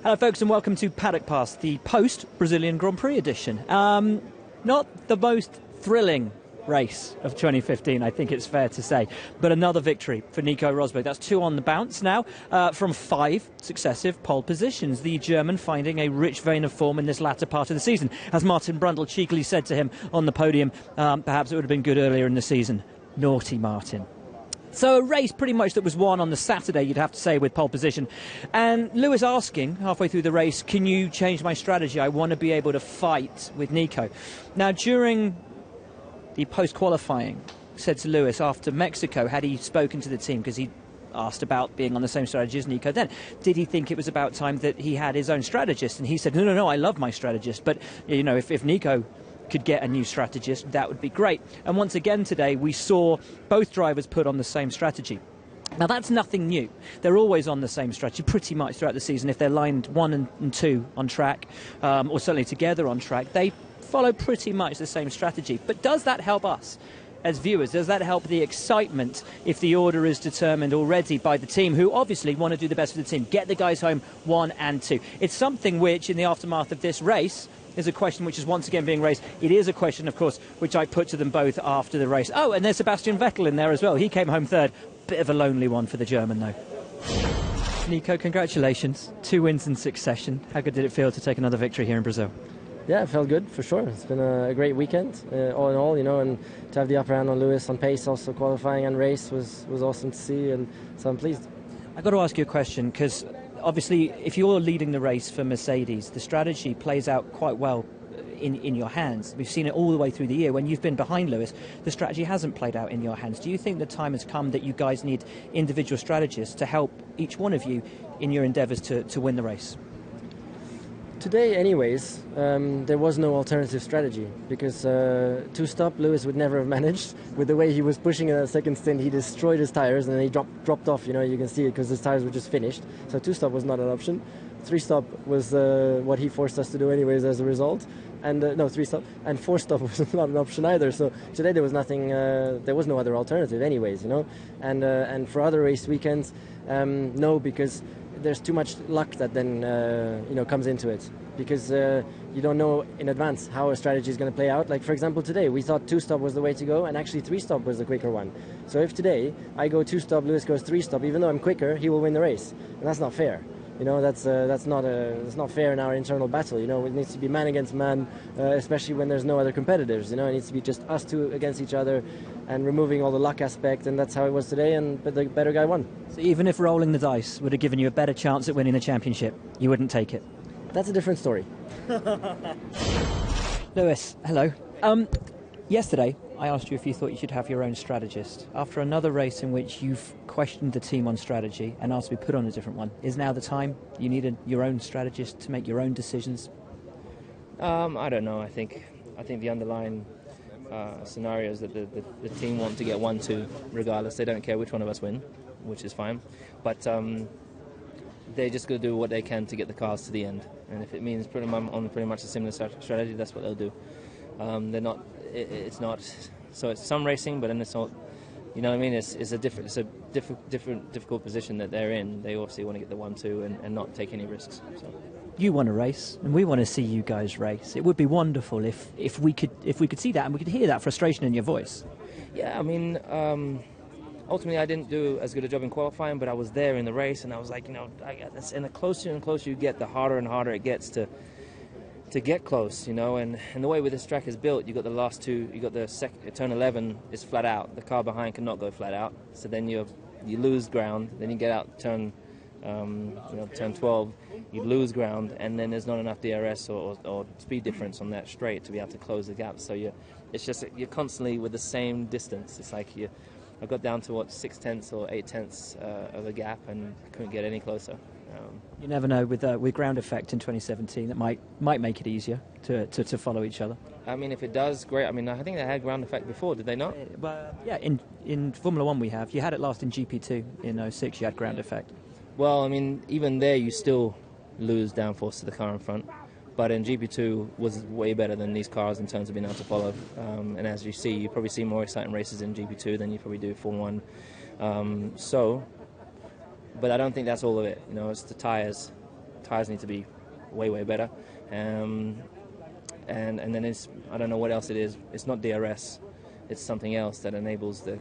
Hello folks and welcome to Paddock Pass, the post-Brazilian Grand Prix edition. Not the most thrilling race of 2015, I think it's fair to say, but another victory for Nico Rosberg. That's 2 on the bounce now from 5 successive pole positions. The German finding a rich vein of form in this latter part of the season. As Martin Brundle cheekily said to him on the podium, perhaps it would have been good earlier in the season. Naughty Martin. So a race pretty much that was won on the Saturday, you'd have to say, with pole position. And Lewis asking halfway through the race, can you change my strategy? I want to be able to fight with Nico. Now, during the post-qualifying, said to Lewis after Mexico, had he spoken to the team, because he asked about being on the same strategy as Nico then, did he think it was about time that he had his own strategist? And he said, no, I love my strategist. But, you know, if Nico could get a new strategist, that would be great. And once again today, we saw both drivers put on the same strategy. Now, that's nothing new. They're always on the same strategy pretty much throughout the season. If they're lined 1 and 2 on track, or certainly together on track, they follow pretty much the same strategy. But does that help us as viewers? Does that help the excitement if the order is determined already by the team, who obviously want to do the best for the team, get the guys home 1 and 2? It's something which, in the aftermath of this race, is a question which is once again being raised. It is a question, of course, which I put to them both after the race. Oh, and there's Sebastian Vettel in there as well. He came home 3rd. Bit of a lonely one for the German, though. Nico, congratulations. 2 wins in succession. How good did it feel to take another victory here in Brazil? Yeah, it felt good, for sure. It's been a great weekend, all in all, you know, and to have the upper hand on Lewis on pace, also qualifying and race was awesome to see, and so I'm pleased. I've got to ask you a question, because obviously, if you're leading the race for Mercedes, the strategy plays out quite well in your hands. We've seen it all the way through the year. When you've been behind Lewis, the strategy hasn't played out in your hands. Do you think the time has come that you guys need individual strategists to help each one of you in your endeavours to win the race? Today, anyways, there was no alternative strategy, because 2-stop Lewis would never have managed. With the way he was pushing in that second stint, he destroyed his tyres and then he dropped off, you know, you can see it because his tyres were just finished. So 2-stop was not an option. 3-stop was what he forced us to do anyways as a result. And no, 3-stop. And 4-stop was not an option either. So today there was nothing, there was no other alternative anyways, you know. And for other race weekends, no, because there's too much luck that then comes into it, because you don't know in advance how a strategy is going to play out. Like, for example, today we thought 2-stop was the way to go, and actually 3-stop was the quicker one. So if today I go 2-stop, Lewis goes 3-stop, even though I'm quicker, he will win the race, and that's not fair. You know, that's not fair in our internal battle. You know, it needs to be man against man, especially when there's no other competitors. You know, it needs to be just us two against each other, and removing all the luck aspect. And that's how it was today. But the better guy won. So even if rolling the dice would have given you a better chance at winning the championship, you wouldn't take it? That's a different story. Lewis, hello. Yesterday, I asked you if you thought you should have your own strategist. After another race in which you've questioned the team on strategy and asked to be put on a different one, is now the time you need your own strategist to make your own decisions? I don't know. I think the underlying scenario is that the team want to get 1-2 regardless. They don't care which one of us win, which is fine. But they're just going to do what they can to get the cars to the end. And if it means putting them on pretty much a similar strategy, that's what they'll do. They're not. It's not. So it's some racing, but then it's not. You know what I mean? It's a difficult position that they're in. They obviously want to get the 1-2 and not take any risks. So. You want to race, and we want to see you guys race. It would be wonderful if we could see that and we could hear that frustration in your voice. Yeah, I mean, ultimately I didn't do as good a job in qualifying, but I was there in the race, and I was like, you know, and the closer and closer you get, the harder and harder it gets to get close, you know, and the way with this track is built, you got the last two, you got the turn 11 is flat out, the car behind cannot go flat out, so then you lose ground, then you get out turn 12, you lose ground, and then there's not enough DRS or speed difference on that straight to be able to close the gap. So you're constantly with the same distance. It's like I got down to 6/10 or 8/10 of a gap, and I couldn't get any closer. You never know with ground effect in 2017 that might make it easier to follow each other. I mean, if it does, great. I mean, I think they had ground effect before, did they not? Yeah, in Formula 1 we have. You had it last in GP2 in 06. You had ground effect. Well, I mean, even there you still lose downforce to the car in front. But in GP2 was way better than these cars in terms of being able to follow. And as you see, you probably see more exciting races in GP2 than you probably do Formula 1. But I don't think that's all of it. You know, it's the tyres. tires need to be way better. And then it's, I don't know what else it is. It's not DRS. It's something else that enables the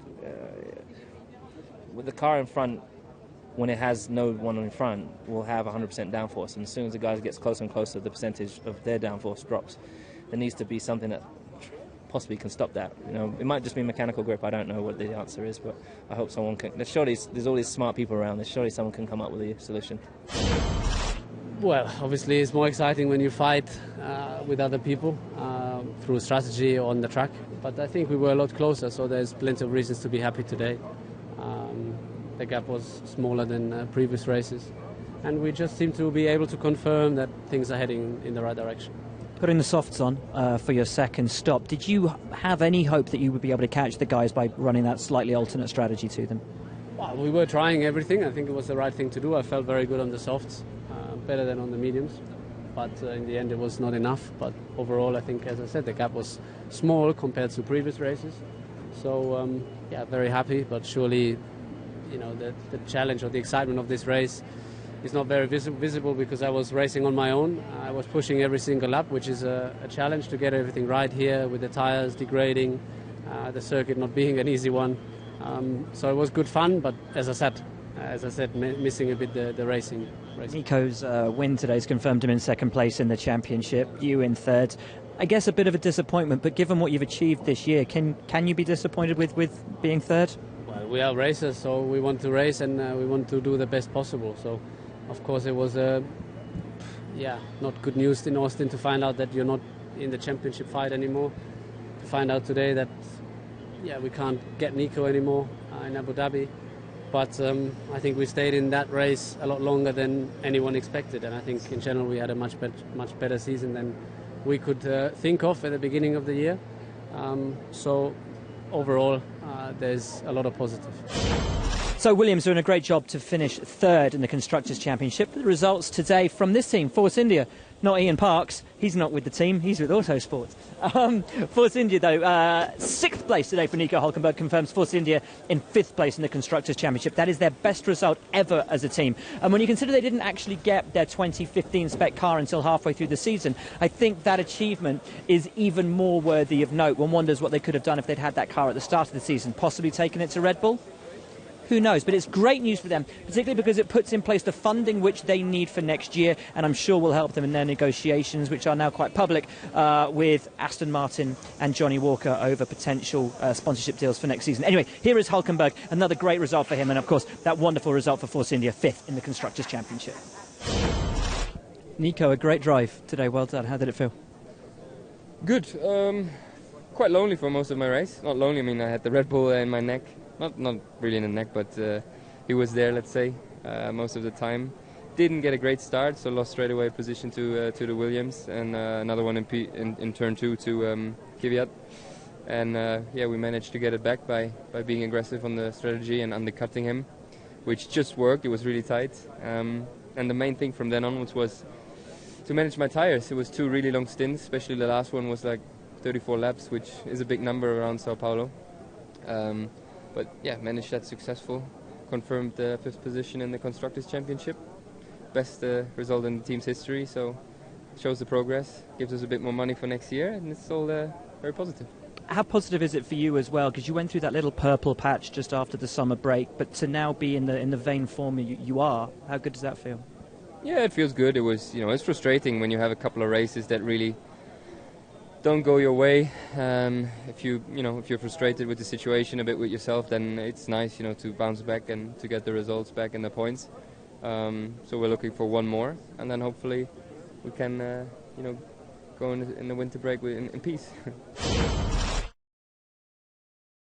with the car in front. When it has no one in front, will have 100% downforce, and as soon as the guy gets closer and closer, the percentage of their downforce drops. There needs to be something that possibly can stop that. You know, it might just be mechanical grip. I don't know what the answer is, but I hope someone can. There's all these smart people around. There's surely someone can come up with a solution. Well, obviously it's more exciting when you fight with other people through strategy on the track. But I think we were a lot closer, so there's plenty of reasons to be happy today. The gap was smaller than previous races, and we just seem to be able to confirm that things are heading in the right direction. Putting the softs on for your second stop, did you have any hope that you would be able to catch the guys by running that slightly alternate strategy to them? Well, we were trying everything. I think it was the right thing to do. I felt very good on the softs, better than on the mediums, but in the end it was not enough. But overall, I think, as I said, the gap was small compared to previous races. So yeah, very happy, but surely, you know, the challenge or the excitement of this race is not very visible because I was racing on my own. I was pushing every single lap, which is a challenge to get everything right here with the tires degrading, the circuit not being an easy one. So it was good fun, but as I said, missing a bit the racing. Nico's win today has confirmed him in second place in the championship, you in third. I guess a bit of a disappointment, but given what you've achieved this year, can you be disappointed with being third? Well, we are racers, so we want to race and we want to do the best possible. So, of course, it was not good news in Austin to find out that you're not in the championship fight anymore. To find out today that we can't get Nico anymore in Abu Dhabi. But I think we stayed in that race a lot longer than anyone expected, and I think in general we had a much better season than we could think of at the beginning of the year. So overall, there's a lot of positive. So Williams doing a great job to finish third in the Constructors' Championship. The results today from this team, Force India. Not Ian Parks, he's not with the team, he's with Autosport. Force India, though, sixth place today for Nico Hülkenberg, confirms Force India in fifth place in the Constructors' Championship. That is their best result ever as a team. And when you consider they didn't actually get their 2015 spec car until halfway through the season, I think that achievement is even more worthy of note. One wonders what they could have done if they'd had that car at the start of the season, possibly taken it to Red Bull. Who knows? But it's great news for them, particularly because it puts in place the funding which they need for next year, and I'm sure will help them in their negotiations, which are now quite public, with Aston Martin and Johnny Walker over potential sponsorship deals for next season. Anyway, here is Hülkenberg, another great result for him, and of course that wonderful result for Force India, fifth in the Constructors' Championship. Nico, a great drive today, well done. How did it feel? Good. Quite lonely for most of my race. Not lonely, I mean I had the Red Bull in my neck. Not really in the neck, but he was there, let's say, most of the time. Didn't get a great start, so lost straight away position to the Williams, and another one in turn 2 to Kvyat. And we managed to get it back by being aggressive on the strategy and undercutting him, which just worked. It was really tight. And the main thing from then onwards was to manage my tires. It was 2 really long stints, especially the last one was like 34 laps, which is a big number around Sao Paulo. But yeah, managed that successful, confirmed the 5th position in the Constructors' Championship. Best result in the team's history, so shows the progress, gives us a bit more money for next year, and it's all very positive. How positive is it for you as well? Because you went through that little purple patch just after the summer break, but to now be in the vain form you are, how good does that feel? Yeah, it feels good. It was, it's frustrating when you have a couple of races that really don't go your way. If you're frustrated with the situation, a bit with yourself, then it's nice, to bounce back and to get the results back and the points. So we're looking for one more, and then hopefully we can, go in the winter break in peace.